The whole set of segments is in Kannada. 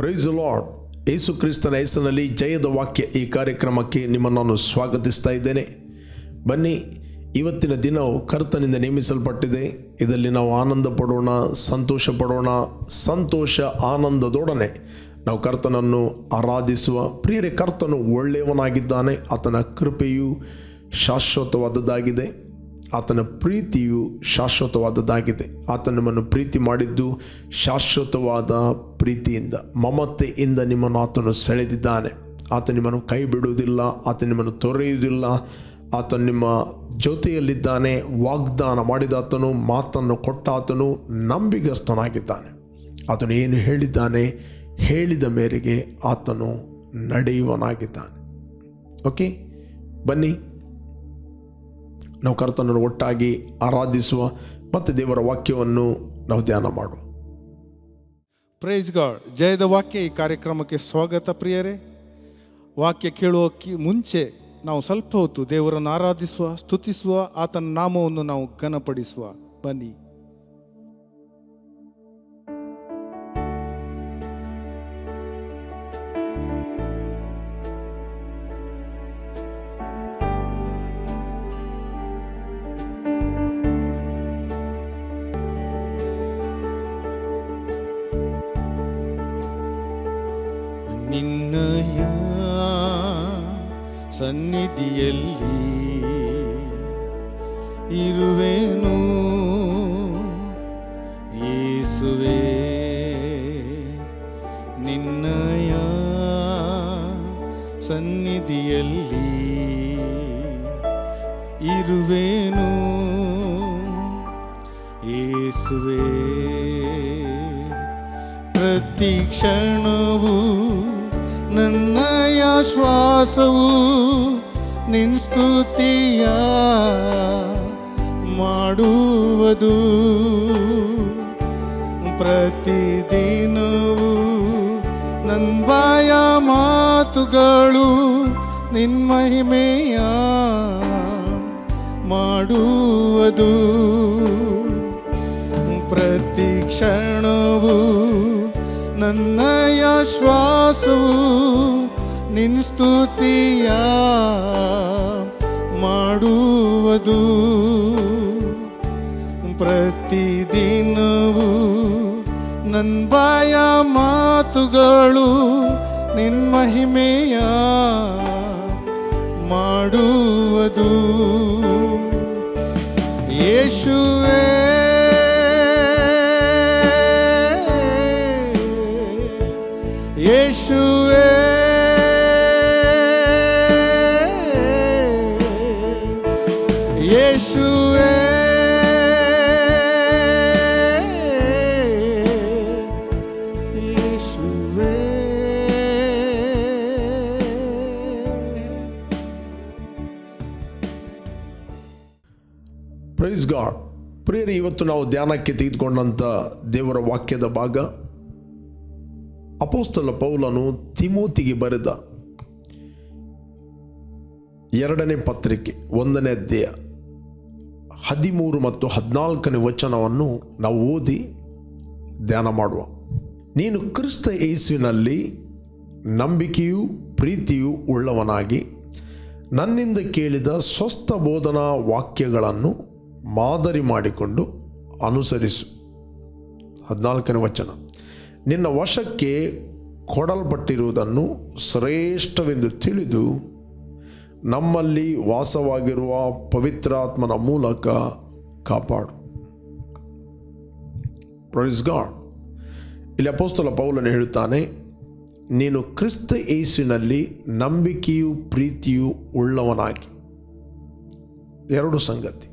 Price the lord. ಯೇಸು ಕ್ರಿಸ್ತನ ಹೆಸರಿನಲ್ಲಿ ಜಯದ ವಾಕ್ಯ ಈ ಕಾರ್ಯಕ್ರಮಕ್ಕೆ ನಿಮ್ಮನ್ನು ನಾನು ಸ್ವಾಗತಿಸ್ತಾ ಇದ್ದೇನೆ. ಬನ್ನಿ, ಇವತ್ತಿನ ದಿನವು ಕರ್ತನಿಂದ ನೇಮಿಸಲ್ಪಟ್ಟಿದೆ. ಇದರಲ್ಲಿ ನಾವು ಆನಂದ ಪಡೋಣ, ಸಂತೋಷ ಪಡೋಣ. ಸಂತೋಷ ಆನಂದದೊಡನೆ ನಾವು ಕರ್ತನನ್ನು ಆರಾಧಿಸುವ. ಪ್ರಿಯರೇ, ಕರ್ತನು ಒಳ್ಳೆಯವನಾಗಿದ್ದಾನೆ. ಆತನ ಕೃಪೆಯು ಶಾಶ್ವತವಾದದ್ದಾಗಿದೆ. ಆತನ ಪ್ರೀತಿಯು ಶಾಶ್ವತವಾದದ್ದಾಗಿದೆ. ಆತ ನಿಮ್ಮನ್ನು ಪ್ರೀತಿ ಮಾಡಿದ್ದು ಶಾಶ್ವತವಾದ ಪ್ರೀತಿಯಿಂದ, ಮಮತೆಯಿಂದ ನಿಮ್ಮನ್ನು ಆತನು ಸೆಳೆದಿದ್ದಾನೆ. ಆತ ನಿಮ್ಮನ್ನು ಕೈ ಬಿಡುವುದಿಲ್ಲ, ಆತ ನಿಮ್ಮನ್ನು ತೊರೆಯುವುದಿಲ್ಲ. ಆತ ನಿಮ್ಮ ಜೊತೆಯಲ್ಲಿದ್ದಾನೆ. ವಾಗ್ದಾನ ಮಾಡಿದಾತನು, ಮಾತನ್ನು ಕೊಟ್ಟಾತನು ನಂಬಿಗಸ್ತನಾಗಿದ್ದಾನೆ. ಆತನು ಏನು ಹೇಳಿದ್ದಾನೆ, ಹೇಳಿದ ಮೇರೆಗೆ ಆತನು ನಡೆಯುವನಾಗಿದ್ದಾನೆ. ಓಕೆ, ಬನ್ನಿ ನಾವು ಕರ್ತನನ್ನು ಒಟ್ಟಾಗಿ ಆರಾಧಿಸುವ ಮತ್ತು ದೇವರ ವಾಕ್ಯವನ್ನು ನಾವು ಧ್ಯಾನ ಮಾಡುವ. Praise God. ಜಯದ ವಾಕ್ಯ ಈ ಕಾರ್ಯಕ್ರಮಕ್ಕೆ ಸ್ವಾಗತ. ಪ್ರಿಯರೇ, ವಾಕ್ಯ ಕೇಳುವ ಮುಂಚೆ ನಾವು ಸ್ವಲ್ಪ ಹೊತ್ತು ದೇವರನ್ನು ಆರಾಧಿಸುವ, ಸ್ತುತಿಸುವ, ಆತನ ನಾಮವನ್ನು ನಾವು ಘನಪಡಿಸುವ. ಬನ್ನಿ. ನಿನ್ನಯ ಸನ್ನಿಧಿಯಲ್ಲಿ ಇರುವೆನು ಯೇಸುವೇ, ನಿನ್ನಯ ಸನ್ನಿಧಿಯಲ್ಲಿ ಇರುವೆನು ಯೇಸುವೇ. ಪ್ರತಿ ಕ್ಷಣವೂ ನನ್ನಯ ಶ್ವಾಸವು ನಿನ್ನ ಸ್ತುತಿಯ ಮಾಡುವುದು. ಪ್ರತಿದಿನವೂ ನನ್ನ ಬಾಯ ಮಾತುಗಳು ನಿನ್ನ ಮಹಿಮೆಯ ಮಾಡುವುದು. ಪ್ರತಿ ಕ್ಷಣವೂ ನನ್ನಯ ಶ್ವಾಸವು ನಿನ್ನ ಸ್ತುತಿಯ ಮಾಡುವುದು. ಪ್ರತಿದಿನವೂ ನನ್ನ ಬಾಯ ಮಾತುಗಳು ನಿನ್ನ ಮಹಿಮೆಯ ಮಾಡುವುದು. ಯೇಸುವೇ, ಯೇಸುವೇ, ಯೇಸುವೇ, ಯೇಸುವೇ. Praise God. ಪ್ರಿಯರೇ, ಇವತ್ತು ನಾವು ಧ್ಯಾನಕ್ಕೆ ತೆಗೆದುಕೊಂಡಂಥ ದೇವರ ವಾಕ್ಯದ ಭಾಗ ಅಪೊಸ್ತಲ ಪೌಲನು ತಿಮೋತಿಗೆ ಬರೆದ 2ನೇ ಪತ್ರಿಕೆ 1ನೇ ಅಧ್ಯಾಯ 13 ಮತ್ತು 14ನೇ ವಚನವನ್ನು ನಾವು ಓದಿ ಧ್ಯಾನ ಮಾಡುವ. ನೀನು ಕ್ರಿಸ್ತ ಯೇಸುವಿನಲ್ಲಿ ನಂಬಿಕೆಯೂ ಪ್ರೀತಿಯೂ ಉಳ್ಳವನಾಗಿ ನನ್ನಿಂದ ಕೇಳಿದ ಸ್ವಸ್ಥ ಬೋಧನಾ ವಾಕ್ಯಗಳನ್ನು ಮಾದರಿ ಮಾಡಿಕೊಂಡು ಅನುಸರಿಸು. 14ನೇ ವಚನ, ನಿನ್ನ ವಶಕ್ಕೆ ಕೊಡಲ್ಪಟ್ಟಿರುವುದನ್ನು ಶ್ರೇಷ್ಠವೆಂದು ತಿಳಿದು ನಮ್ಮಲ್ಲಿ ವಾಸವಾಗಿರುವ ಪವಿತ್ರಾತ್ಮನ ಮೂಲಕ ಕಾಪಾಡು. Praise God. ಇಲ್ಲಿ ಅಪೊಸ್ತಲ ಪೌಲನು ಹೇಳುತ್ತಾನೆ, ನೀನು ಕ್ರಿಸ್ತ ಯೇಸುವಿನಲ್ಲಿ ನಂಬಿಕೆಯೂ ಪ್ರೀತಿಯೂ ಉಳ್ಳವನಾಗಿ. ಎರಡು ಸಂಗತಿ.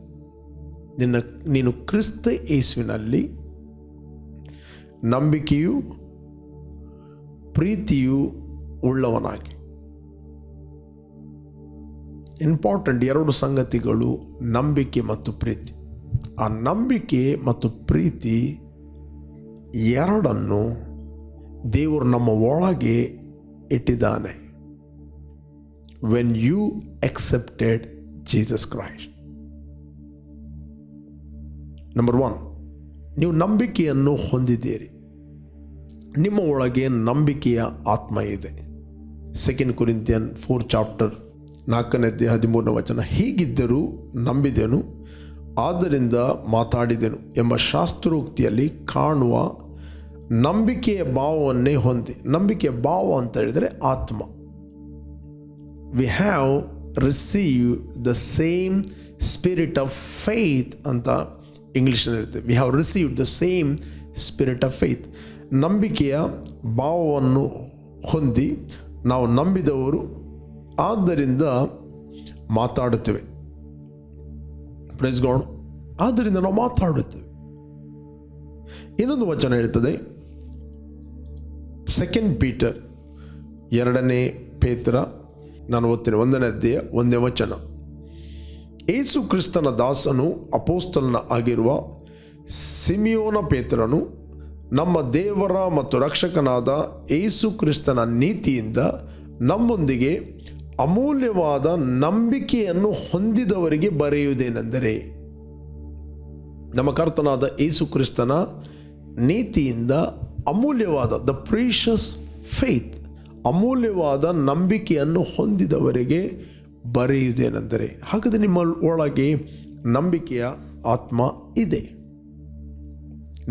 ನೀನು ಕ್ರಿಸ್ತ ಯೇಸುವಿನಲ್ಲಿ ನಂಬಿಕೆಯೂ ಪ್ರೀತಿಯೂ ಉಳ್ಳವನಾಗಿ. ಇಂಪಾರ್ಟೆಂಟ್ ಎರಡು ಸಂಗತಿಗಳು, ನಂಬಿಕೆ ಮತ್ತು ಪ್ರೀತಿ. ಆ ನಂಬಿಕೆ ಮತ್ತು ಪ್ರೀತಿ ಎರಡನ್ನು ದೇವರು ನಮ್ಮ ಒಳಗೆ ಇಟ್ಟಿದ್ದಾನೆ. When you accepted Jesus Christ. Number 1, ನೀವು ನಂಬಿಕೆಯನ್ನು ಹೊಂದಿದ್ದೀರಿ. ನಿಮ್ಮ ಒಳಗೆ ನಂಬಿಕೆಯ ಆತ್ಮ ಇದೆ. 2 ಕೊರಿಂಥಿಯನ್ 4 ಚಾಪ್ಟರ್ 4:13 ಹೀಗಿದ್ದರೂ ನಂಬಿದೆನು, ಆದ್ದರಿಂದ ಮಾತಾಡಿದೆನು ಎಂಬ ಶಾಸ್ತ್ರೋಕ್ತಿಯಲ್ಲಿ ಕಾಣುವ ನಂಬಿಕೆಯ ಭಾವವನ್ನೇ ಹೊಂದಿ. ನಂಬಿಕೆಯ ಭಾವ ಅಂತ ಹೇಳಿದರೆ ಆತ್ಮ. We have receive the same spirit of faith ಅಂತ ಇಂಗ್ಲೀಷಲ್ಲಿ ಹೇಳ್ತೇವೆ. We have received the same spirit of faith. ನಂಬಿಕೆಯ ಭಾವವನ್ನು ಹೊಂದಿ ನಾವು ನಂಬಿದವರು, ಆದ್ದರಿಂದ ಮಾತಾಡುತ್ತೇವೆ. Praise God. ಆದ್ದರಿಂದ ನಾವು ಮಾತಾಡುತ್ತೇವೆ. ಇನ್ನೊಂದು ವಚನ ಹೇಳ್ತದೆ, 2 ಪೀಟರ್ 2 ಪೇತ್ರ, ನಾನು ಓದ್ತೇನೆ, 1ನೇ ಅಧ್ಯಾಯ 1ನೇ ವಚನ. ಯೇಸು ಕ್ರಿಸ್ತನ ದಾಸನು ಅಪೋಸ್ತಲನ ಆಗಿರುವ ಸಿಮಿಯೋನ ಪೇತ್ರನು ನಮ್ಮ ದೇವರ ಮತ್ತು ರಕ್ಷಕನಾದ ಯೇಸು ಕ್ರಿಸ್ತನ ನೀತಿಯಿಂದ ನಮ್ಮೊಂದಿಗೆ ಅಮೂಲ್ಯವಾದ ನಂಬಿಕೆಯನ್ನು ಹೊಂದಿದವರಿಗೆ ಬರೆಯುವುದೇನೆಂದರೆ, ನಮ್ಮ ಕರ್ತನಾದ ಯೇಸು ಕ್ರಿಸ್ತನ ನೀತಿಯಿಂದ ಅಮೂಲ್ಯವಾದ ದ ಪ್ರೀಷಿಯಸ್ ಫೇತ್, ಅಮೂಲ್ಯವಾದ ನಂಬಿಕೆಯನ್ನು ಹೊಂದಿದವರಿಗೆ ಬರೆಯುವುದೇನೆಂದರೆ. ಹಾಗಾದರೆ ನಿಮ್ಮ ಒಳಗೆ ನಂಬಿಕೆಯ ಆತ್ಮ ಇದೆ.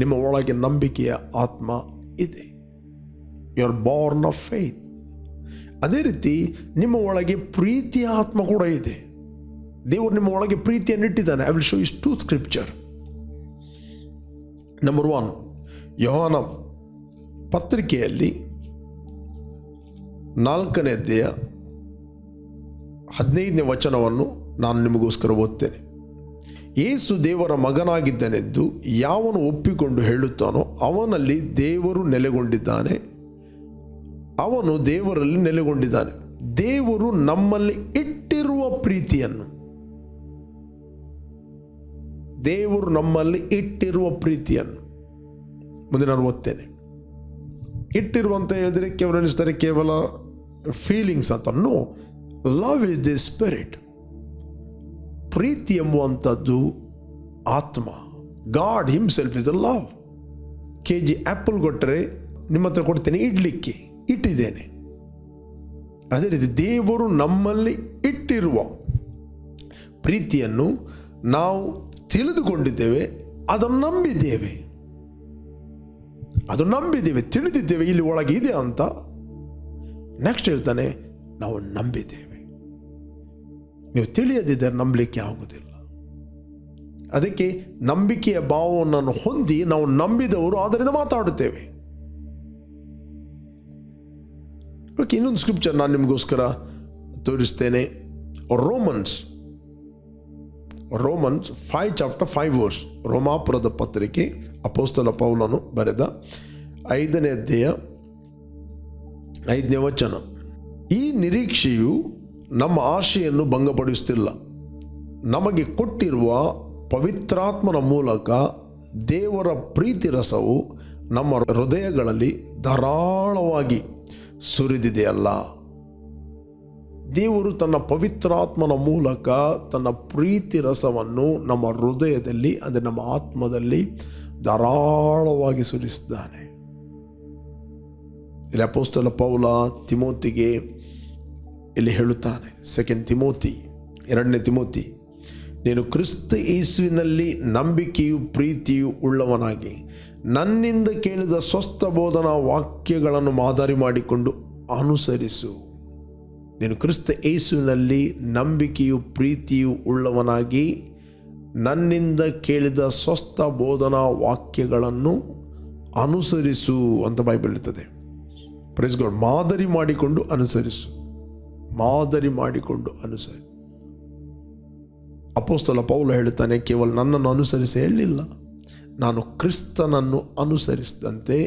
ನಿಮ್ಮ ಒಳಗೆ ನಂಬಿಕೆಯ ಆತ್ಮ ಇದೆ. You are born of faith. ಅದೇ ರೀತಿ ನಿಮ್ಮ ಒಳಗೆ ಪ್ರೀತಿಯ ಆತ್ಮ ಕೂಡ ಇದೆ. ದೇವರು ನಿಮ್ಮ ಒಳಗೆ ಪ್ರೀತಿಯನ್ನು ಇಟ್ಟಿದ್ದಾನೆ. I will show you 2 scripture. Number 1, ಯೋಹಾನ ಪತ್ರಿಕೆಯಲ್ಲಿ 4ನೇ ಅಧ್ಯಾಯ 15ನೇ ವಚನವನ್ನು ನಾನು ನಿಮಗೋಸ್ಕರ ಓದ್ತೇನೆ. ಯೇಸು ದೇವರ ಮಗನಾಗಿದ್ದನೆಂದು ಯಾವನು ಒಪ್ಪಿಕೊಂಡು ಹೇಳುತ್ತಾನೋ ಅವನಲ್ಲಿ ದೇವರು ನೆಲೆಗೊಂಡಿದ್ದಾನೆ, ಅವನು ದೇವರಲ್ಲಿ ನೆಲೆಗೊಂಡಿದ್ದಾನೆ. ದೇವರು ನಮ್ಮಲ್ಲಿ ಇಟ್ಟಿರುವ ಪ್ರೀತಿಯನ್ನು, ದೇವರು ನಮ್ಮಲ್ಲಿ ಇಟ್ಟಿರುವ ಪ್ರೀತಿಯನ್ನು, ಮುಂದೆ ನಾನು ಓದ್ತೇನೆ. ಇಟ್ಟಿರುವಂತ ಹೇಳಿದರೆ ಕೇವಲ ಅನಿಸ್ತಾರೆ ಕೇವಲ ಫೀಲಿಂಗ್ಸ್ ಅಂತ. No, love is the spirit. ಪ್ರೀತಿ ಎಂಬುವಂಥದ್ದು ಆತ್ಮ. God himself is the love. kg apple ಕೊಟ್ಟರೆ ನಿಮ್ಮ ಹತ್ರ ಕೊಡ್ತೇನೆ ಇಡ್ಲಿಕ್ಕೆ, ಇಟ್ಟಿದ್ದೇನೆ. ಅದೇ ರೀತಿ ದೇವರು ನಮ್ಮಲ್ಲಿ ಇಟ್ಟಿರುವ ಪ್ರೀತಿಯನ್ನು ನಾವು ತಿಳಿದುಕೊಂಡಿದ್ದೇವೆ, ಅದನ್ನು ನಂಬಿದ್ದೇವೆ, ತಿಳಿದಿದ್ದೇವೆ ಇಲ್ಲಿ ಒಳಗೆ ಇದೆ ಅಂತ. ನೆಕ್ಸ್ಟ್ ಹೇಳ್ತಾನೆ, ನಾವು ನಂಬಿದ್ದೇವೆ. ನೀವು ತಿಳಿಯದಿದ್ದರೆ ನಂಬಲಿಕ್ಕೆ ಆಗುವುದಿಲ್ಲ. ಅದಕ್ಕೆ ನಂಬಿಕೆಯ ಭಾವವನ್ನು ಹೊಂದಿ ನಾವು ನಂಬಿದವರು ಆದ್ದರಿಂದ ಮಾತಾಡುತ್ತೇವೆ. ಓಕೆ, ಇನ್ನೊಂದು ಸ್ಕ್ರಿಪ್ಚರ್ ನಾನು ನಿಮಗೋಸ್ಕರ ತೋರಿಸ್ತೇನೆ. Romans 5 chapter 5 verse. ರೋಮಾಪುರದ ಪತ್ರಿಕೆ ಅಪೋಸ್ತಲ ಪೌಲನು ಬರೆದ 5ನೇ ಅಧ್ಯಾಯ 5ನೇ ವಚನ. ಈ ನಿರೀಕ್ಷೆಯು ನಮ್ಮ ಆಶೆಯನ್ನು ಭಂಗಪಡಿಸುತ್ತಿಲ್ಲ. ನಮಗೆ ಕೊಟ್ಟಿರುವ ಪವಿತ್ರಾತ್ಮನ ಮೂಲಕ ದೇವರ ಪ್ರೀತಿ ರಸವು ನಮ್ಮ ಹೃದಯಗಳಲ್ಲಿ ಧಾರಾಳವಾಗಿ ಸುರಿದಿದೆಯಲ್ಲ. ದೇವರು ತನ್ನ ಪವಿತ್ರಾತ್ಮನ ಮೂಲಕ ತನ್ನ ಪ್ರೀತಿ ರಸವನ್ನು ನಮ್ಮ ಹೃದಯದಲ್ಲಿ, ಅಂದರೆ ನಮ್ಮ ಆತ್ಮದಲ್ಲಿ ಧಾರಾಳವಾಗಿ ಸುರಿಸಿದ್ದಾನೆ. ಇಲ್ಲಿ ಅಪೊಸ್ತಲ ಪೌಲ ತಿಮೋತಿಗೆ ಇಲ್ಲಿ ಹೇಳುತ್ತಾನೆ, 2 ತಿಮೋತಿ 2ನೇ ತಿಮೋತಿ, ನೀನು ಕ್ರಿಸ್ತ ಯೇಸುವಿನಲ್ಲಿ ನಂಬಿಕೆಯು ಪ್ರೀತಿಯು ಉಳ್ಳವನಾಗಿ ನನ್ನಿಂದ ಕೇಳಿದ ಸ್ವಸ್ಥ ಬೋಧನಾ ವಾಕ್ಯಗಳನ್ನು ಮಾದರಿ ಮಾಡಿಕೊಂಡು ಅನುಸರಿಸು. ನೀನು ಕ್ರಿಸ್ತ ಯೇಸುವಿನಲ್ಲಿ ನಂಬಿಕೆಯು ಪ್ರೀತಿಯು ಉಳ್ಳವನಾಗಿ ನನ್ನಿಂದ ಕೇಳಿದ ಸ್ವಸ್ಥ ಬೋಧನಾ ವಾಕ್ಯಗಳನ್ನು ಅನುಸರಿಸು ಅಂತ ಬೈಬಲ್ ಇರ್ತದೆ. Praise God. ಮಾದರಿ ಮಾಡಿಕೊಂಡು ಅನುಸರಿಸು. ಅಪೊಸ್ತಲ ಪೌಲ ಹೇಳುತ್ತಾನೆ, ಕೇವಲ ನನ್ನನ್ನು ಅನುಸರಿಸಿ ಹೇಳಲಿಲ್ಲ, ನಾನು ಕ್ರಿಸ್ತನನ್ನು ಅನುಸರಿಸಿದಂತೆ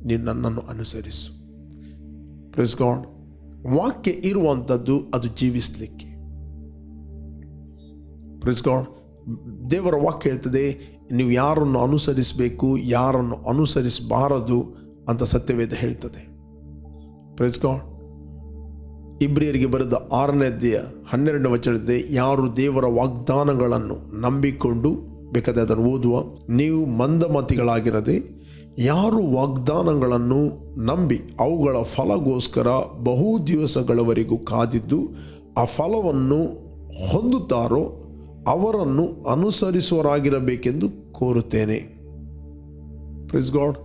ನೀನು ನನ್ನನ್ನು ಅನುಸರಿಸು. Praise God. ವಾಕ್ಯ ಇರುವಂಥದ್ದು ಅದು ಜೀವಿಸಲಿಕ್ಕೆ. Praise God. ದೇವರ ವಾಕ್ಯ ಹೇಳ್ತದೆ, ನೀವು ಯಾರನ್ನು ಅನುಸರಿಸಬೇಕು, ಯಾರನ್ನು ಅನುಸರಿಸಬಾರದು ಅಂತ ಸತ್ಯವೇದ ಹೇಳ್ತದೆ. Praise God. ಇಬ್ರಿಯರಿಗೆ ಬರೆದ 6ನೇ ಅಧ್ಯಾಯ 12ನೇ ವಚನದ, ಯಾರು ದೇವರ ವಾಗ್ದಾನಗಳನ್ನು ನಂಬಿಕೊಂಡು, ಬೇಕಾದರೆ ಅದನ್ನು ಓದುವ, ನೀವು ಮಂದಮತಿಗಳಾಗಿರದೆ ಯಾರು ವಾಗ್ದಾನಗಳನ್ನು ನಂಬಿ ಅವುಗಳ ಫಲಗೋಸ್ಕರ ಬಹು ದಿವಸಗಳವರೆಗೂ ಕಾದಿದ್ದು ಆ ಫಲವನ್ನು ಹೊಂದುತ್ತಾರೋ ಅವರನ್ನು ಅನುಸರಿಸುವರಾಗಿರಬೇಕೆಂದು ಕೋರುತ್ತೇನೆ. Praise God.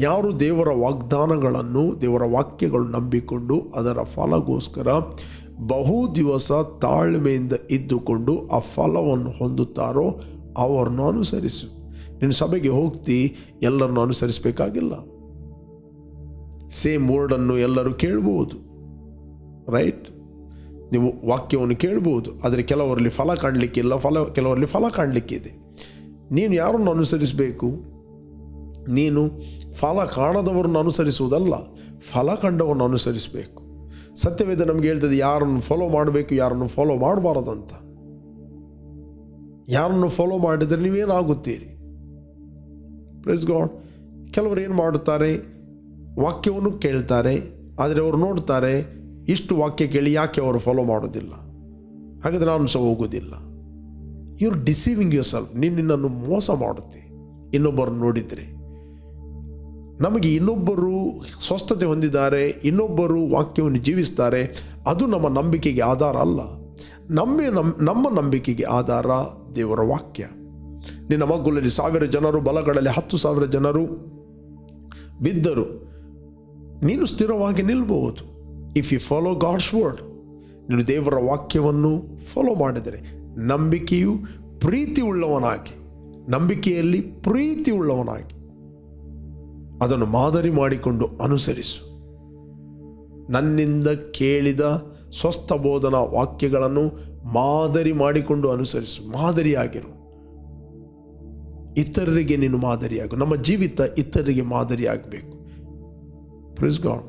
ಯಾರು ದೇವರ ವಾಗ್ದಾನಗಳನ್ನು, ದೇವರ ವಾಕ್ಯಗಳು ನಂಬಿಕೊಂಡು ಅದರ ಫಲಗೋಸ್ಕರ ಬಹು ದಿವಸ ತಾಳ್ಮೆಯಿಂದ ಇದ್ದುಕೊಂಡು ಆ ಫಲವನ್ನು ಹೊಂದುತ್ತಾರೋ ಅವರನ್ನು ಅನುಸರಿಸು. ನೀನು ಸಭೆಗೆ ಹೋಗ್ತಿ, ಎಲ್ಲರನ್ನು ಅನುಸರಿಸಬೇಕಾಗಿಲ್ಲ. ಸೇಮ್ ವರ್ಡನ್ನು ಎಲ್ಲರೂ ಕೇಳ್ಬೋದು, ರೈಟ್? ನೀವು ವಾಕ್ಯವನ್ನು ಕೇಳ್ಬೋದು, ಆದರೆ ಕೆಲವರಲ್ಲಿ ಫಲ ಕಾಣಲಿಕ್ಕಿಲ್ಲ, ಕೆಲವರಲ್ಲಿ ಫಲ ಕಾಣಲಿಕ್ಕಿದೆ. ನೀನು ಯಾರನ್ನು ಅನುಸರಿಸಬೇಕು? ನೀನು ಫಲ ಕಾಣದವರನ್ನು ಅನುಸರಿಸುವುದಲ್ಲ, ಫಲ ಕಂಡವರನ್ನು ಅನುಸರಿಸಬೇಕು. ಸತ್ಯವೇದ ನಮಗೆ ಹೇಳ್ತದೆ ಯಾರನ್ನು ಫಾಲೋ ಮಾಡಬೇಕು, ಯಾರನ್ನು ಫಾಲೋ ಮಾಡಬಾರದಂತ. ಯಾರನ್ನು ಫಾಲೋ ಮಾಡಿದರೆ ನೀವೇನಾಗುತ್ತೀರಿ? Praise God. ಕೆಲವರು ಏನು ಮಾಡುತ್ತಾರೆ, ವಾಕ್ಯವನ್ನು ಕೇಳ್ತಾರೆ, ಆದರೆ ಅವರು ನೋಡ್ತಾರೆ ಇಷ್ಟು ವಾಕ್ಯ ಕೇಳಿ ಯಾಕೆ ಅವರು ಫಾಲೋ ಮಾಡೋದಿಲ್ಲ, ಹಾಗಾದರೆ ನಾನು ಸಹ ಹೋಗೋದಿಲ್ಲ. You are deceiving yourself. ನೀನು ನಿನ್ನನ್ನು ಮೋಸ ಮಾಡುತ್ತೆ ಇನ್ನೊಬ್ಬರು ನೋಡಿದರೆ. ನಮಗೆ ಇನ್ನೊಬ್ಬರು ಸ್ವಸ್ಥತೆ ಹೊಂದಿದ್ದಾರೆ, ಇನ್ನೊಬ್ಬರು ವಾಕ್ಯವನ್ನು ಜೀವಿಸ್ತಾರೆ, ಅದು ನಮ್ಮ ನಂಬಿಕೆಗೆ ಆಧಾರ ಅಲ್ಲ. ನಮ್ಮ ನಂಬಿಕೆಗೆ ಆಧಾರ ದೇವರ ವಾಕ್ಯ. ನಿನ್ನ ಮಗ್ಗುಲಲ್ಲಿ 1000 ಜನರು, ಬಲಗಳಲ್ಲಿ 10,000 ಜನರು ಬಿದ್ದರು, ನೀನು ಸ್ಥಿರವಾಗಿ ನಿಲ್ಬಹುದು. If you follow God's word, ನೀನು ದೇವರ ವಾಕ್ಯವನ್ನು ಫಾಲೋ ಮಾಡಿದರೆ ನಂಬಿಕೆಯು ಪ್ರೀತಿ ಉಳ್ಳವನಾಗಿ, ನಂಬಿಕೆಯಲ್ಲಿ ಪ್ರೀತಿ ಉಳ್ಳವನಾಗಿ ಅದನ್ನು ಮಾದರಿ ಮಾಡಿಕೊಂಡು ಅನುಸರಿಸು. ನನ್ನಿಂದ ಕೇಳಿದ ಸ್ವಸ್ಥ ಬೋಧನಾ ವಾಕ್ಯಗಳನ್ನು ಮಾದರಿ ಮಾಡಿಕೊಂಡು ಅನುಸರಿಸು. ಮಾದರಿಯಾಗಿರು, ಇತರರಿಗೆ ನೀನು ಮಾದರಿಯಾಗು. ನಮ್ಮ ಜೀವಿತ ಇತರರಿಗೆ ಮಾದರಿಯಾಗಬೇಕು. Praise God.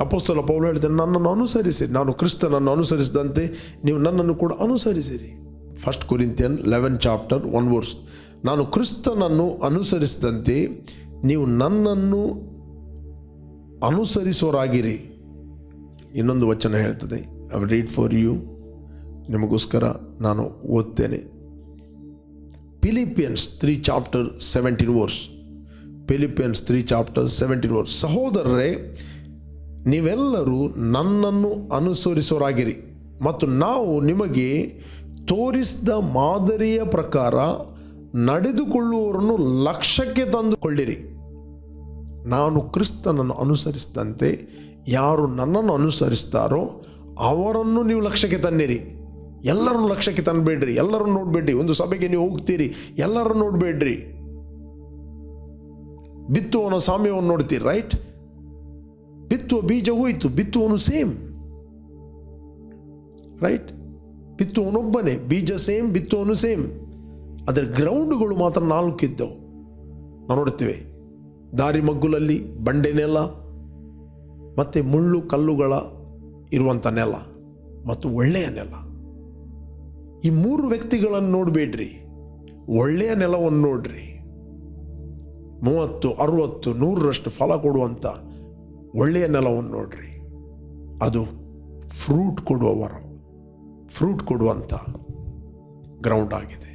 ಅಪೊಸ್ತಲ ಪೌಲ ಹೇಳಿದರೆ ನನ್ನನ್ನು ಅನುಸರಿಸಿರಿ, ನಾನು ಕ್ರಿಸ್ತನನ್ನು ಅನುಸರಿಸಿದಂತೆ ನೀವು ನನ್ನನ್ನು ಕೂಡ ಅನುಸರಿಸಿರಿ. 1 Corinthians 11:1. ನಾನು ಕ್ರಿಸ್ತನನ್ನು ಅನುಸರಿಸಿದಂತೆ ನೀವು ನನ್ನನ್ನು ಅನುಸರಿಸೋರಾಗಿರಿ. ಇನ್ನೊಂದು ವಚನ ಹೇಳ್ತದೆ, I will read for you, ನಿಮಗೋಸ್ಕರ ನಾನು ಓದ್ತೇನೆ. Philippians 3:17. Philippians 3:17. ಸಹೋದರರೇ, ನೀವೆಲ್ಲರೂ ನನ್ನನ್ನು ಅನುಸರಿಸೋರಾಗಿರಿ ಮತ್ತು ನಾವು ನಿಮಗೆ ತೋರಿಸಿದ ಮಾದರಿಯ ಪ್ರಕಾರ ನಡೆದುಕೊಳ್ಳುವವರನ್ನು ಲಕ್ಷ್ಯಕ್ಕೆ ತಂದುಕೊಳ್ಳಿರಿ. ನಾನು ಕ್ರಿಸ್ತನನ್ನು ಅನುಸರಿಸಿದಂತೆ ಯಾರು ನನ್ನನ್ನು ಅನುಸರಿಸ್ತಾರೋ ಅವರನ್ನು ನೀವು ಲಕ್ಷ್ಯಕ್ಕೆ ತನ್ನಿರಿ. ಎಲ್ಲರನ್ನು ಲಕ್ಷ್ಯಕ್ಕೆ ತಂದುಬೇಡ್ರಿ, ಎಲ್ಲರನ್ನು ನೋಡಬೇಡ್ರಿ. ಒಂದು ಸಭೆಗೆ ನೀವು ಹೋಗ್ತೀರಿ, ಎಲ್ಲರನ್ನು ನೋಡಬೇಡ್ರಿ. ಬಿತ್ತುವನ ಸಾಮ್ಯವನ್ನು ನೋಡ್ತೀರಿ, ರೈಟ್? ಬಿತ್ತುವ ಬೀಜ ಹೋಯಿತು, ಬಿತ್ತುವನು ಸೇಮ್, ರೈಟ್? ಬಿತ್ತುವನೊಬ್ಬನೇ, ಬೀಜ ಸೇಮ್, ಬಿತ್ತುವನು ಸೇಮ್. ಅದರ ಗ್ರೌಂಡ್ಗಳು ಮಾತ್ರ 4 ಇದ್ದವು. ನಾವು ನೋಡ್ತೇವೆ, ದಾರಿ ಮಗ್ಗುಲಲ್ಲಿ ಬಂಡೆ ನೆಲ, ಮತ್ತು ಮುಳ್ಳು ಕಲ್ಲುಗಳ ಇರುವಂಥ ನೆಲ ಮತ್ತು ಒಳ್ಳೆಯ ನೆಲ. ಈ 3 ವ್ಯಕ್ತಿಗಳನ್ನು ನೋಡಬೇಡ್ರಿ, ಒಳ್ಳೆಯ ನೆಲವನ್ನು ನೋಡ್ರಿ. 30, 60, 100ರಷ್ಟು ಫಲ ಕೊಡುವಂಥ ಒಳ್ಳೆಯ ನೆಲವನ್ನು ನೋಡ್ರಿ. ಅದು ಫ್ರೂಟ್ ಕೊಡುವಂಥ ಗ್ರೌಂಡ್ ಆಗಿದೆ.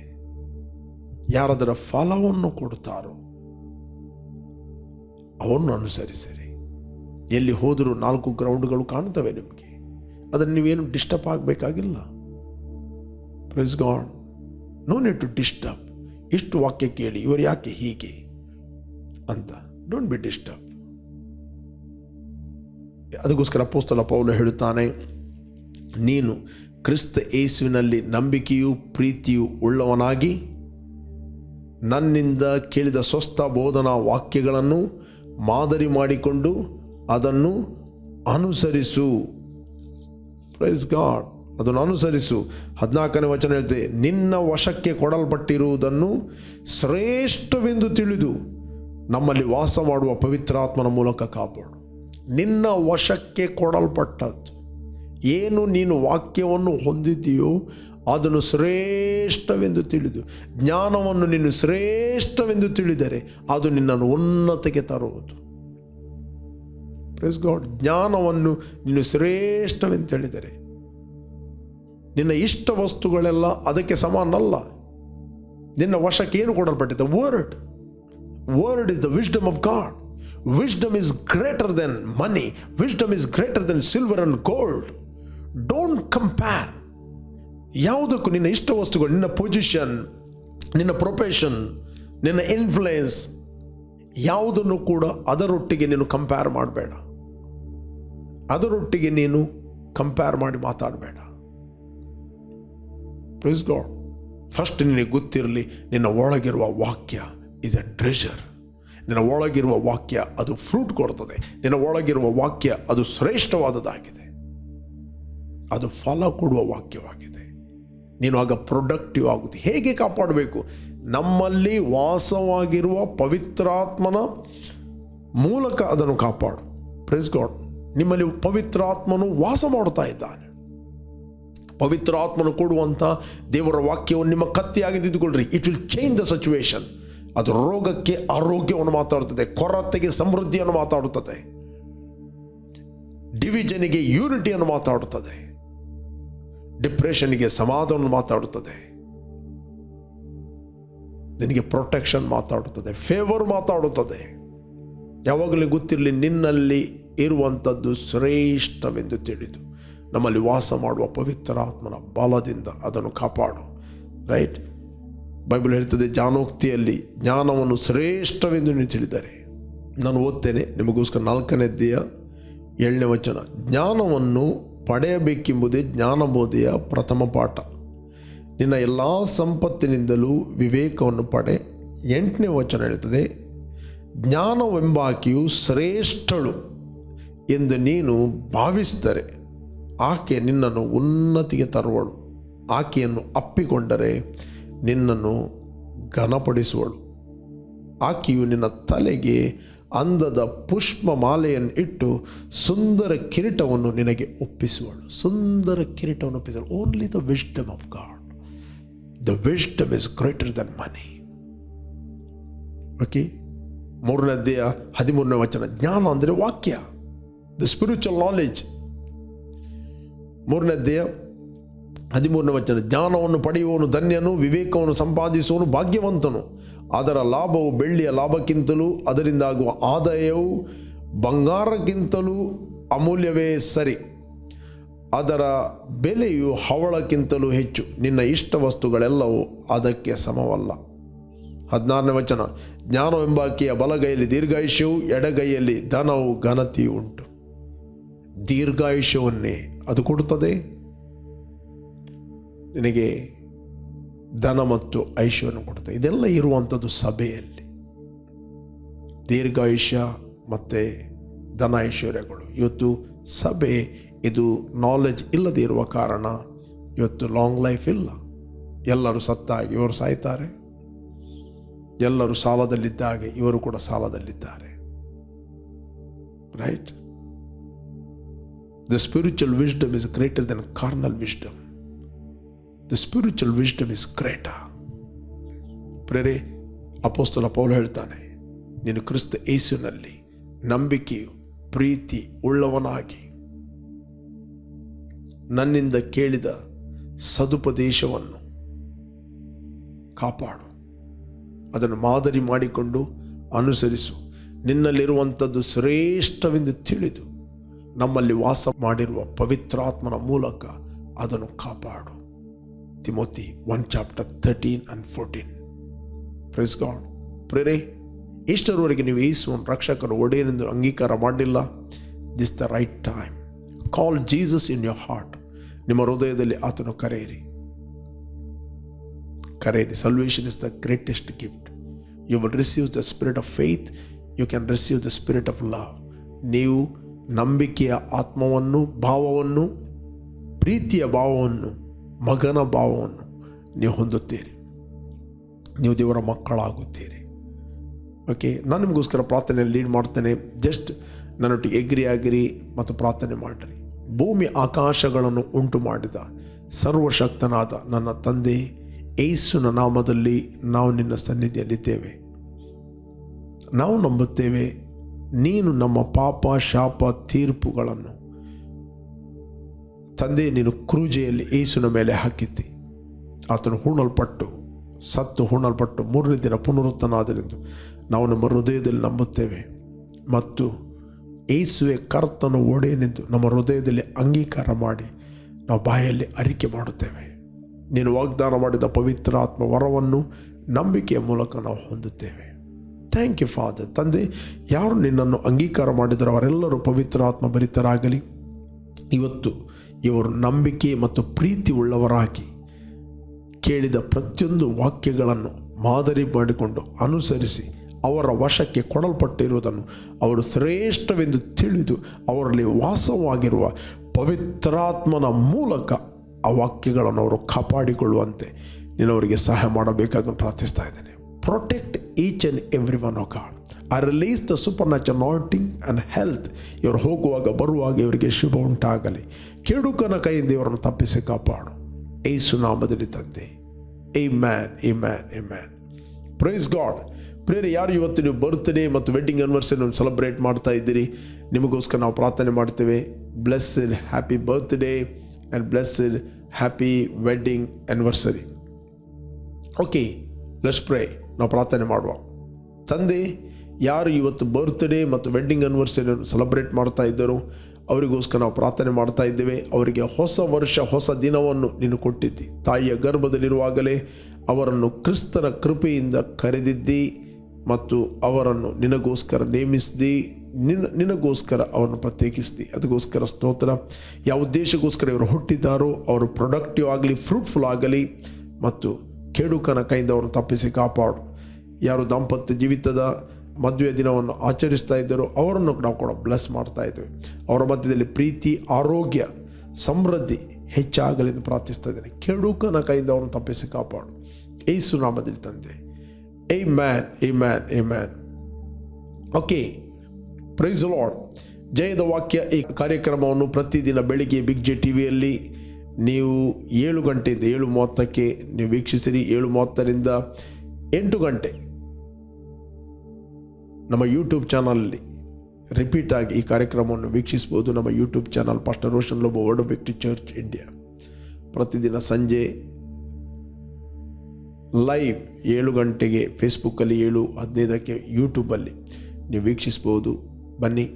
ಯಾರದರ ಫಲವನ್ನು ಕೊಡುತ್ತಾರೋ ಅವನ್ನು ಅನುಸರಿಸಿರಿ. ಎಲ್ಲಿ ಹೋದರೂ 4 ಗ್ರೌಂಡ್ಗಳು ಕಾಣ್ತವೆ ನಿಮಗೆ, ಅದನ್ನು ನೀವೇನು ಡಿಸ್ಟರ್ಬ್ ಆಗಬೇಕಾಗಿಲ್ಲ. Praise God. No need to disturb. ಇಷ್ಟು ವಾಕ್ಯ ಕೇಳಿ ಇವರು ಯಾಕೆ ಹೀಗೆ ಅಂತ ಡೋಂಟ್ ಬಿ ಡಿಸ್ಟರ್ಬ್. ಅದಕ್ಕೋಸ್ಕರ ಅಪೊಸ್ತಲ ಪೌಲ ಹೇಳುತ್ತಾನೆ, ನೀನು ಕ್ರಿಸ್ತ ಯೇಸುವಿನಲ್ಲಿ ನಂಬಿಕೆಯೂ ಪ್ರೀತಿಯೂ ಉಳ್ಳವನಾಗಿ ನನ್ನಿಂದ ಕೇಳಿದ ಸ್ವಸ್ಥ ಬೋಧನಾ ವಾಕ್ಯಗಳನ್ನು ಮಾದರಿ ಮಾಡಿಕೊಂಡು ಅದನ್ನು ಅನುಸರಿಸು. Praise God. ಅದನ್ನು ಅನುಸರಿಸು. 14ನೇ ವಚನ ಹೇಳ್ತದೆ, ನಿನ್ನ ವಶಕ್ಕೆ ಕೊಡಲ್ಪಟ್ಟಿರುವುದನ್ನು ಶ್ರೇಷ್ಠವೆಂದು ತಿಳಿದು ನಮ್ಮಲ್ಲಿ ವಾಸ ಮಾಡುವ ಪವಿತ್ರಾತ್ಮನ ಮೂಲಕ ಕಾಪಾಡು. ನಿನ್ನ ವಶಕ್ಕೆ ಕೊಡಲ್ಪಟ್ಟದ್ದು ಏನು ನೀನು ವಾಕ್ಯವನ್ನು ಹೊಂದಿದೆಯೋ ಅದನ್ನು ಶ್ರೇಷ್ಠವೆಂದು ತಿಳಿದು, ಜ್ಞಾನವನ್ನು ನೀನು ಶ್ರೇಷ್ಠವೆಂದು ತಿಳಿದರೆ ಅದು ನಿನ್ನನ್ನು ಉನ್ನತಕ್ಕೆ ತರುವುದು. Praise God. ಜ್ಞಾನವನ್ನು ನೀನು ಶ್ರೇಷ್ಠವೆಂದು ತಿಳಿದರೆ ನಿನ್ನ ಇಷ್ಟ ವಸ್ತುಗಳೆಲ್ಲ ಅದಕ್ಕೆ ಸಮಾನಲ್ಲ. ನಿನ್ನ ವಶಕ್ಕೆ ಏನು ಕೊಡಲ್ಪಟ್ಟಿದೆ? word is the wisdom of God. Wisdom is greater than money. Wisdom is greater than silver and gold. Don't compare. ಯಾವುದಕ್ಕೂ ನಿನ್ನ ಇಷ್ಟ ವಸ್ತುಗಳು, ನಿನ್ನ ಪೊಸಿಷನ್, ನಿನ್ನ ಪ್ರೊಫೆಷನ್, ನಿನ್ನ ಇನ್ಫ್ಲುಯೆನ್ಸ್, ಯಾವುದನ್ನು ಕೂಡ ಅದರೊಟ್ಟಿಗೆ ನೀನು ಕಂಪೇರ್ ಮಾಡಬೇಡ. ಅದರೊಟ್ಟಿಗೆ ನೀನು ಕಂಪೇರ್ ಮಾಡಿ ಮಾತಾಡಬೇಡ. Praise God. ಫಸ್ಟ್ ನಿನಗೆ ಗೊತ್ತಿರಲಿ, ನಿನ್ನ ಒಳಗಿರುವ ವಾಕ್ಯ ಇಸ್ ಎ ಟ್ರೆಷರ್. ನಿನ್ನ ಒಳಗಿರುವ ವಾಕ್ಯ ಅದು ಫ್ರೂಟ್ ಕೊಡ್ತದೆ. ನಿನ್ನ ಒಳಗಿರುವ ವಾಕ್ಯ ಅದು ಶ್ರೇಷ್ಠವಾದದ್ದಾಗಿದೆ. ಅದು ಫಲ ಕೊಡುವ ವಾಕ್ಯವಾಗಿದೆ. ನೀನು ಆಗ ಪ್ರೊಡಕ್ಟಿವ್ ಆಗುತ್ತೆ. ಹೇಗೆ ಕಾಪಾಡಬೇಕು? ನಮ್ಮಲ್ಲಿ ವಾಸವಾಗಿರುವ ಪವಿತ್ರಾತ್ಮನ ಮೂಲಕ ಅದನ್ನು ಕಾಪಾಡು. Praise God. ನಿಮ್ಮಲ್ಲಿ ಪವಿತ್ರಾತ್ಮನು ವಾಸ ಮಾಡ್ತಾ ಇದ್ದಾನೆ. ಪವಿತ್ರಾತ್ಮನು ಕೊಡುವಂಥ ದೇವರ ವಾಕ್ಯವನ್ನು ನಿಮ್ಮ ಕತ್ತಿಯಾಗಿ ತಿದ್ದುಕೊಳ್ಳ್ರಿ. It will change the situation. ಅದು ರೋಗಕ್ಕೆ ಆರೋಗ್ಯವನ್ನು ಮಾತಾಡುತ್ತದೆ, ಕೊರತೆಗೆ ಸಮೃದ್ಧಿಯನ್ನು ಮಾತಾಡುತ್ತದೆ, ಡಿವಿಷನ್ಗೆ ಯೂನಿಟಿಯನ್ನು ಮಾತಾಡುತ್ತದೆ, ಡಿಪ್ರೆಷನ್ಗೆ ಸಮಾಧಾನ ಮಾತಾಡುತ್ತದೆ, ನಿನಗೆ ಪ್ರೊಟೆಕ್ಷನ್ ಮಾತಾಡುತ್ತದೆ, ಫೇವರ್ ಮಾತಾಡುತ್ತದೆ. ಯಾವಾಗಲೂ ಗೊತ್ತಿರಲಿ, ನಿನ್ನಲ್ಲಿ ಇರುವಂಥದ್ದು ಶ್ರೇಷ್ಠವೆಂದು ತಿಳಿದು ನಮ್ಮಲ್ಲಿ ವಾಸ ಮಾಡುವ ಪವಿತ್ರಾತ್ಮನ ಬಲದಿಂದ ಅದನ್ನು ಕಾಪಾಡು. ರೈಟ್? ಬೈಬಲ್ ಹೇಳ್ತದೆ, ಜ್ಞಾನೋಕ್ತಿಯಲ್ಲಿ ಜ್ಞಾನವನ್ನು ಶ್ರೇಷ್ಠವೆಂದು ನೀವು ತಿಳಿದರೆ. ನಾನು ಓದ್ತೇನೆ ನಿಮಗೋಸ್ಕರ 4ನೇ ಅಧ್ಯಾಯ 7ನೇ ವಚನ. ಜ್ಞಾನವನ್ನು ಪಡೆಯಬೇಕೆಂಬುದೇ ಜ್ಞಾನಬೋಧೆಯ ಪ್ರಥಮ ಪಾಠ. ನಿನ್ನ ಎಲ್ಲ ಸಂಪತ್ತಿನಿಂದಲೂ ವಿವೇಕವನ್ನು ಪಡೆ. 8ನೇ ವಚನ ಹೇಳ್ತದೆ, ಜ್ಞಾನವೆಂಬಾಕೆಯು ಶ್ರೇಷ್ಠಳು ಎಂದು ನೀನು ಭಾವಿಸಿದರೆ ಆಕೆ ನಿನ್ನನ್ನು ಉನ್ನತಿಗೆ ತರುವಳು. ಆಕೆಯನ್ನು ಅಪ್ಪಿಕೊಂಡರೆ ನಿನ್ನನ್ನು ಘನಪಡಿಸುವಳು. ಆಕೆಯು ನಿನ್ನ ತಲೆಗೆ ಅಂದದ ಪುಷ್ಪ ಮಾಲೆಯನ್ನು ಇಟ್ಟು ಸುಂದರ ಕಿರೀಟವನ್ನು ನಿನಗೆ ಒಪ್ಪಿಸುವಳು. ಸುಂದರ ಕಿರೀಟವನ್ನು ಒಪ್ಪಿಸುವಳು. Only the wisdom of God. The wisdom is greater than money. Okay. 3ನೇ ಅಧ್ಯಾಯ 13ನೇ ವಚನ. ಜ್ಞಾನ ಅಂದರೆ ವಾಕ್ಯ, ದ ಸ್ಪಿರಿಚುವಲ್ ನಾಲೆಜ್. 3ನೇ ಅಧ್ಯಾಯ 13ನೇ ವಚನ. ಜ್ಞಾನವನ್ನು ಪಡೆಯುವವನು ಧನ್ಯನು, ವಿವೇಕವನ್ನು ಸಂಪಾದಿಸುವವನು ಭಾಗ್ಯವಂತನು. ಅದರ ಲಾಭವು ಬೆಳ್ಳಿಯ ಲಾಭಕ್ಕಿಂತಲೂ ಅದರಿಂದಾಗುವ ಆದಾಯವು ಬಂಗಾರಕ್ಕಿಂತಲೂ ಅಮೂಲ್ಯವೇ ಸರಿ. ಅದರ ಬೆಲೆಯು ಹವಳಕ್ಕಿಂತಲೂ ಹೆಚ್ಚು. ನಿನ್ನ ಇಷ್ಟ ವಸ್ತುಗಳೆಲ್ಲವೂ ಅದಕ್ಕೆ ಸಮವಲ್ಲ. 16ನೇ ವಚನ. ಜ್ಞಾನವೆಂಬಾಕೆಯ ಬಲಗೈಯಲ್ಲಿ ದೀರ್ಘಾಯುಷ್ಯವು, ಎಡಗೈಯಲ್ಲಿ ಧನವು ಘನತೆಯು ಉಂಟು. ದೀರ್ಘಾಯುಷ್ಯವನ್ನೇ ಅದು ಕೊಡುತ್ತದೆ. ನಿನಗೆ ಧನ ಮತ್ತು ಐಶ್ವರ್ಯ ಕೊಡುತ್ತದೆ. ಇದೆಲ್ಲ ಇರುವಂಥದ್ದು ಸಭೆಯಲ್ಲಿ. ದೀರ್ಘಾಯುಷ್ಯ ಮತ್ತು ಧನ ಐಶ್ವರ್ಯಗಳು. ಇವತ್ತು ಸಭೆ ಇದು ನಾಲೆಜ್ ಇಲ್ಲದೆ ಇರುವ ಕಾರಣ ಇವತ್ತು ಲಾಂಗ್ ಲೈಫ್ ಇಲ್ಲ. ಎಲ್ಲರೂ ಸತ್ತಾಗಿ ಇವರು ಸಾಯ್ತಾರೆ, ಎಲ್ಲರೂ ಸಾಲದಲ್ಲಿದ್ದಾಗೆ ಇವರು ಕೂಡ ಸಾಲದಲ್ಲಿದ್ದಾರೆ. Right? The spiritual wisdom is greater than carnal wisdom. The spiritual wisdom is greater. ಪ್ರೇರೆ, ಅಪೊಸ್ತಲ ಪೌಲ ಹೇಳ್ತಾನೆ, ನೀನು ಕ್ರಿಸ್ತ ಯೇಸುವಿನಲ್ಲಿ ನಂಬಿಕೆಯು ಪ್ರೀತಿ ಉಳ್ಳವನಾಗಿ ನನ್ನಿಂದ ಕೇಳಿದ ಸದುಪದೇಶವನ್ನು ಕಾಪಾಡು, ಅದನ್ನು ಮಾದರಿ ಮಾಡಿಕೊಂಡು ಅನುಸರಿಸು. ನಿನ್ನಲ್ಲಿರುವಂಥದ್ದು ಶ್ರೇಷ್ಠವೆಂದು ತಿಳಿದು ನಮ್ಮಲ್ಲಿ ವಾಸ ಮಾಡಿರುವ ಪವಿತ್ರಾತ್ಮನ ಮೂಲಕ ಅದನ್ನು ಕಾಪಾಡು. Timothy 1:13 and 14. Praise God. ಪ್ರೇರೆ, ಇಷ್ಟರವರೆಗೆ ನೀವು ಯೇಸುವನ್ನು ರಕ್ಷಕರು ಒಡೆಯನೆಂದು ಅಂಗೀಕಾರ ಮಾಡಲಿಲ್ಲ. This the right time. Call Jesus in your heart. ನಿಮ್ಮ ಹೃದಯದಲ್ಲಿ ಆತನು ಕರೆಯಿರಿ. Salvation is the greatest gift. You will receive the spirit of faith. You can receive the spirit of love. ನೀವು ನಂಬಿಕೆಯ ಆತ್ಮವನ್ನು, ಭಾವವನ್ನು, ಪ್ರೀತಿಯ ಭಾವವನ್ನು, ಮಗನ ಭಾವವನ್ನು ನೀವು ಹೊಂದುತ್ತೀರಿ. ನೀವು ದೇವರ ಮಕ್ಕಳಾಗುತ್ತೀರಿ. ಓಕೆ. ನಾನು ನಿಮಗೋಸ್ಕರ ಪ್ರಾರ್ಥನೆಯಲ್ಲಿ ಲೀಡ್ ಮಾಡ್ತೇನೆ. ಜಸ್ಟ್ ನನ್ನೊಟ್ಟಿಗೆ ಆಗಿರಿ ಮತ್ತು ಪ್ರಾರ್ಥನೆ ಮಾಡಿರಿ. ಭೂಮಿ ಆಕಾಶಗಳನ್ನು ಉಂಟು ಮಾಡಿದ ಸರ್ವಶಕ್ತನಾದ ನನ್ನ ತಂದೆ ಯೇಸುವಿನ ನಾಮದಲ್ಲಿ ನಾವು ನಿನ್ನ ಸನ್ನಿಧಿಯಲ್ಲಿದ್ದೇವೆ. ನಾವು ನಂಬುತ್ತೇವೆ ನೀನು ನಮ್ಮ ಪಾಪ, ಶಾಪ, ತೀರ್ಪುಗಳನ್ನು ತಂದೆ ನೀನು ಕ್ರೂಜೆಯಲ್ಲಿ ಯೇಸುವಿನ ಮೇಲೆ ಹಾಕಿದ್ದಿ. ಆತನು ಹೂಣಲ್ಪಟ್ಟು ಸತ್ತು ಹೂಣಲ್ಪಟ್ಟು 3ನೇ ದಿನ ಪುನರುತ್ಥಾನನಾದನೆಂದು ನಾವು ನಮ್ಮ ಹೃದಯದಲ್ಲಿ ನಂಬುತ್ತೇವೆ ಮತ್ತು ಯೇಸುವೆ ಕರ್ತನು ಒಡೆಯನೆಂದು ನಮ್ಮ ಹೃದಯದಲ್ಲಿ ಅಂಗೀಕಾರ ಮಾಡಿ ನಾವು ಬಾಯಲ್ಲಿ ಅರಿಕೆ ಮಾಡುತ್ತೇವೆ. ನೀನು ವಾಗ್ದಾನ ಮಾಡಿದ ಪವಿತ್ರ ಆತ್ಮ ವರವನ್ನು ನಂಬಿಕೆಯ ಮೂಲಕ ನಾವು ಹೊಂದುತ್ತೇವೆ. Thank you father. ತಂದೆ, ಯಾರು ನಿನ್ನನ್ನು ಅಂಗೀಕಾರ ಮಾಡಿದರೂ ಅವರೆಲ್ಲರೂ ಪವಿತ್ರ ಆತ್ಮ ಭರಿತರಾಗಲಿ. ಇವತ್ತು ಇವರು ನಂಬಿಕೆ ಮತ್ತು ಪ್ರೀತಿ ಉಳ್ಳವರಾಗಿ ಕೇಳಿದ ಪ್ರತಿಯೊಂದು ವಾಕ್ಯಗಳನ್ನು ಮಾದರಿ ಮಾಡಿಕೊಂಡು ಅನುಸರಿಸಿ ಅವರ ವಶಕ್ಕೆ ಕೊಡಲ್ಪಟ್ಟಿರುವುದನ್ನು ಅವರು ಶ್ರೇಷ್ಠವೆಂದು ತಿಳಿದು ಅವರಲ್ಲಿ ವಾಸವಾಗಿರುವ ಪವಿತ್ರಾತ್ಮನ ಮೂಲಕ ಆ ವಾಕ್ಯಗಳನ್ನು ಅವರು ಕಾಪಾಡಿಕೊಳ್ಳುವಂತೆ ನೀನು ಅವರಿಗೆ ಸಹಾಯ ಮಾಡಬೇಕಾಗಿ ಪ್ರಾರ್ಥಿಸ್ತಾ ಇದ್ದೇನೆ. Protect each and every one of god. I release the super natural anointing and health. ಇವರು ಹೋಗುವಾಗ ಬರುವಾಗ ಇವರಿಗೆ ಶುಭ ಉಂಟಾಗಲಿ. ಕೆಡುಕನ ಕೈಯಿಂದ ಇವರನ್ನು ತಪ್ಪಿಸಿ ಕಾಪಾಡು. ಯೇಸು ನಾಮದಲ್ಲಿ ತಂದೆ. Amen, amen, amen. Praise God. ಪ್ರಿಯರೇ, ಯಾರು ಇವತ್ತು ನೀವು ಬರ್ತ್ಡೇ ಮತ್ತು ವೆಡ್ಡಿಂಗ್ ಆನಿವರ್ಸರಿ ಸೆಲೆಬ್ರೇಟ್ ಮಾಡ್ತಾ ಇದ್ದೀರಿ, ನಿಮಗೋಸ್ಕರ ನಾವು ಪ್ರಾರ್ಥನೆ ಮಾಡ್ತೇವೆ. Blessed happy birthday and blessed happy wedding anniversary. Okay, let's pray. ನಾವು ಪ್ರಾರ್ಥನೆ ಮಾಡುವ. ತಂದೆ, ಯಾರು ಇವತ್ತು ಬರ್ತ್ಡೇ ಮತ್ತು ವೆಡ್ಡಿಂಗ್ ಆನಿವರ್ಸರಿ ಸೆಲೆಬ್ರೇಟ್ ಮಾಡ್ತಾ ಇದ್ದರು ಅವರಿಗೋಸ್ಕರ ನಾವು ಪ್ರಾರ್ಥನೆ ಮಾಡ್ತಾ ಇದ್ದೇವೆ. ಅವರಿಗೆ ಹೊಸ ವರ್ಷ, ಹೊಸ ದಿನವನ್ನು ನೀನು ಕೊಟ್ಟಿದ್ದಿ. ತಾಯಿಯ ಗರ್ಭದಲ್ಲಿರುವಾಗಲೇ ಅವರನ್ನು ಕ್ರಿಸ್ತನ ಕೃಪೆಯಿಂದ ಕರೆದಿದ್ದಿ ಮತ್ತು ಅವರನ್ನು ನಿನಗೋಸ್ಕರ ನೇಮಿಸಿದಿ, ನಿನಗೋಸ್ಕರ ಅವರನ್ನು ಪ್ರತ್ಯೇಕಿಸಿದಿ. ಅದಕ್ಕೋಸ್ಕರ ಸ್ತೋತ್ರ. ಯಾವ ಉದ್ದೇಶಕ್ಕೋಸ್ಕರ ಇವರು ಹುಟ್ಟಿದ್ದಾರೋ ಅವರು ಪ್ರೊಡಕ್ಟಿವ್ ಆಗಲಿ, ಫ್ರೂಟ್ಫುಲ್ ಆಗಲಿ ಮತ್ತು ಕೆಡುಕನ ಕೈಯಿಂದ ಅವರನ್ನು ತಪ್ಪಿಸಿ ಕಾಪಾಡು. ಯಾರು ದಾಂಪತ್ಯ ಜೀವಿತದ ಮದುವೆ ದಿನವನ್ನು ಆಚರಿಸ್ತಾ ಇದ್ದರು ಅವರನ್ನು ನಾವು ಕೂಡ ಬ್ಲೆಸ್ ಮಾಡ್ತಾ ಇದ್ದೇವೆ. ಅವರ ಮಧ್ಯದಲ್ಲಿ ಪ್ರೀತಿ, ಆರೋಗ್ಯ, ಸಮೃದ್ಧಿ ಹೆಚ್ಚಾಗಲಿ ಎಂದು ಪ್ರಾರ್ಥಿಸ್ತಾ ಇದ್ದೇನೆ. ಕೆಡುಕನ ಕೈಯಿಂದ ಅವರನ್ನು ತಪ್ಪಿಸಿ ಕಾಪಾಡು. ಯೇಸು ನಾಮದಲ್ಲಿ ತಂದೆ. Amen, amen, amen. Okay, praise the Lord. ಜಯದ ವಾಕ್ಯ ಈ ಕಾರ್ಯಕ್ರಮವನ್ನು ಪ್ರತಿದಿನ ಬೆಳಿಗ್ಗೆ ಬಿಗ್ ಜೆ ಟಿವಿಯಲ್ಲಿ ನೀವು 7 ಗಂಟೆಯಿಂದ 7:30ಕ್ಕೆ ನೀವು ವೀಕ್ಷಿಸಿರಿ. 7:30ರಿಂದ 8 ಗಂಟೆ ನಮ್ಮ ಯೂಟ್ಯೂಬ್ ಚಾನಲಲ್ಲಿ ರಿಪೀಟ್ ಆಗಿ ಈ ಕಾರ್ಯಕ್ರಮವನ್ನು ವೀಕ್ಷಿಸ್ಬೋದು. ನಮ್ಮ YouTube channel pastor Roshan Lobo word of victory church India. ಪ್ರತಿದಿನ ಸಂಜೆ ಲೈವ್ 7 ಗಂಟೆಗೆ ಫೇಸ್ಬುಕ್ಕಲ್ಲಿ, 7:15ಕ್ಕೆ ಯೂಟ್ಯೂಬಲ್ಲಿ ನೀವು ವೀಕ್ಷಿಸ್ಬೋದು. ಬನ್ನಿ.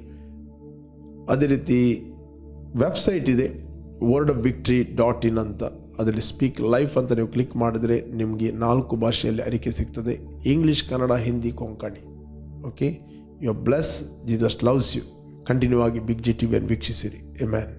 ಅದೇ ರೀತಿ ವೆಬ್ಸೈಟ್ ಇದೆ wordofvictory.in ಅಂತ. ಅದರಲ್ಲಿ ಸ್ಪೀಕ್ ಲೈಫ್ ಅಂತ ನೀವು ಕ್ಲಿಕ್ ಮಾಡಿದರೆ ನಿಮಗೆ 4 ಭಾಷೆಯಲ್ಲಿ ಅರಿಕೆ ಸಿಗ್ತದೆ: English, Kannada, Hindi, Konkani. Okay, you are bless. Jesus loves you. Continue ಆಗಿ ಬಿಗ್ ಜೆ ಟಿವಿಯನ್ನು ವೀಕ್ಷಿಸಿರಿ. ಆಮೆನ್.